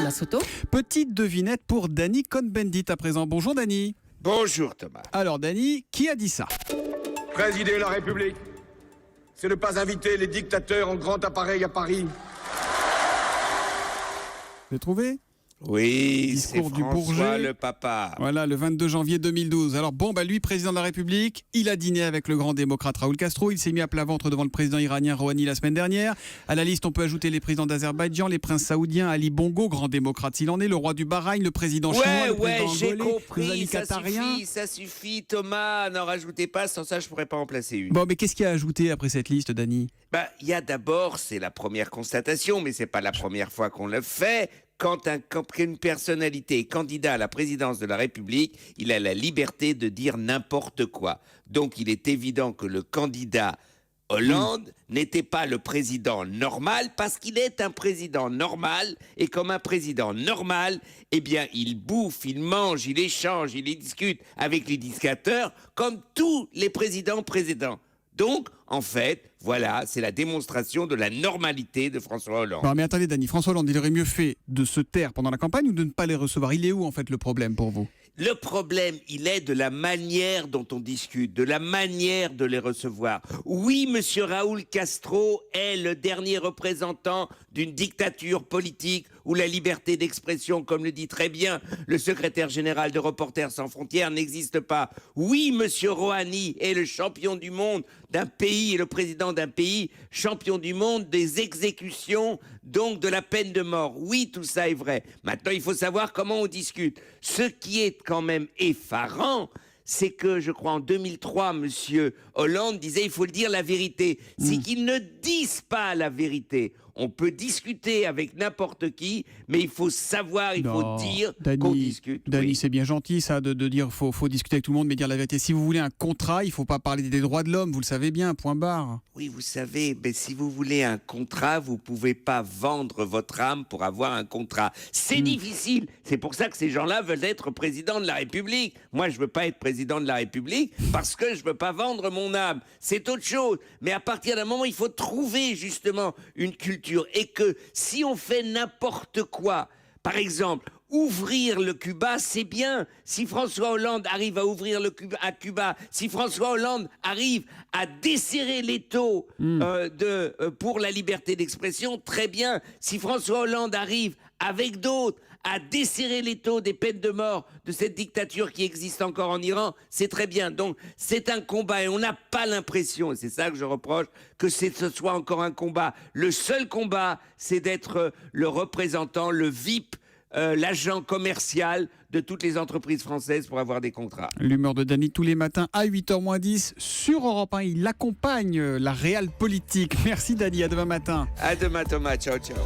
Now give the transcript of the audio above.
Thomas Soto. Petite devinette pour Dany Cohn-Bendit à présent. Bonjour Dany. Bonjour Thomas. Alors Dany, qui a dit ça? Présider la République, c'est ne pas inviter les dictateurs en grand appareil à Paris. Vous avez trouvé? Oui, c'est Discours du François Bourget. le papa. Voilà, le 22 janvier 2012. Alors lui, président de la République, il a dîné avec le grand démocrate Raoul Castro. Il s'est mis à plat ventre devant le président iranien Rouhani la semaine dernière. À la liste, on peut ajouter les présidents d'Azerbaïdjan, les princes saoudiens, Ali Bongo, grand démocrate s'il en est, le roi du Bahreïn, le président chinois, le président J'ai angolais, les amis compris, qatariens. ça suffit Thomas, n'en rajoutez pas, sans ça je pourrais pas en placer une. Bon, mais qu'est-ce qu'il y a à ajouter après cette liste, Dany? Il y a d'abord, c'est la première constatation, mais c'est pas la première fois qu'on le fait. Quand une personnalité est candidat à la présidence de la République, il a la liberté de dire n'importe quoi. Donc il est évident que le candidat Hollande n'était pas le président normal parce qu'il est un président normal et comme un président normal, eh bien il bouffe, il mange, il échange, il discute avec les dictateurs comme tous les présidents précédents. Donc, en fait, voilà, c'est la démonstration de la normalité de François Hollande. Non, mais attendez, Dany, François Hollande, il aurait mieux fait de se taire pendant la campagne ou de ne pas les recevoir? Il est où, en fait, le problème pour vous? Le problème, il est de la manière dont on discute, de la manière de les recevoir. Oui, monsieur Raoul Castro est le dernier représentant d'une dictature politique où la liberté d'expression, comme le dit très bien le secrétaire général de Reporters sans frontières, n'existe pas. Oui, monsieur Rouhani est le champion du monde d'un pays et le président d'un pays, champion du monde des exécutions, donc de la peine de mort. Oui, tout ça est vrai. Maintenant, il faut savoir comment on discute. Ce qui est quand même effarant, c'est que, je crois, en 2003, monsieur Hollande disait « il faut le dire la vérité ». C'est qu'ils ne disent pas la vérité. On peut discuter avec n'importe qui, mais il faut savoir, il faut dire qu'on discute. Dany, Oui. c'est bien gentil ça de dire faut discuter avec tout le monde, mais dire la vérité. Si vous voulez un contrat, il ne faut pas parler des droits de l'homme, vous le savez bien, point barre. Oui, vous savez, mais si vous voulez un contrat, vous pouvez pas vendre votre âme pour avoir un contrat. C'est difficile. C'est pour ça que ces gens-là veulent être président de la République. Moi, je veux pas être président de la République parce que je veux pas vendre mon âme. C'est autre chose. Mais à partir d'un moment, il faut trouver justement une culture et que si on fait n'importe quoi, par exemple, ouvrir le Cuba, c'est bien. Si François Hollande arrive à ouvrir le Cuba, à si François Hollande arrive à desserrer l'étau pour la liberté d'expression, très bien. Si François Hollande arrive avec d'autres à desserrer l'étau des peines de mort de cette dictature qui existe encore en Iran, c'est très bien. Donc c'est un combat et on n'a pas l'impression, et c'est ça que je reproche, que ce soit encore un combat. Le seul combat, c'est d'être le représentant, le VIP, l'agent commercial de toutes les entreprises françaises pour avoir des contrats. L'humeur de Dany tous les matins à 8h moins 10 sur Europe 1. Il accompagne la réelle politique. Merci Dany, à demain matin. À demain Thomas, ciao ciao.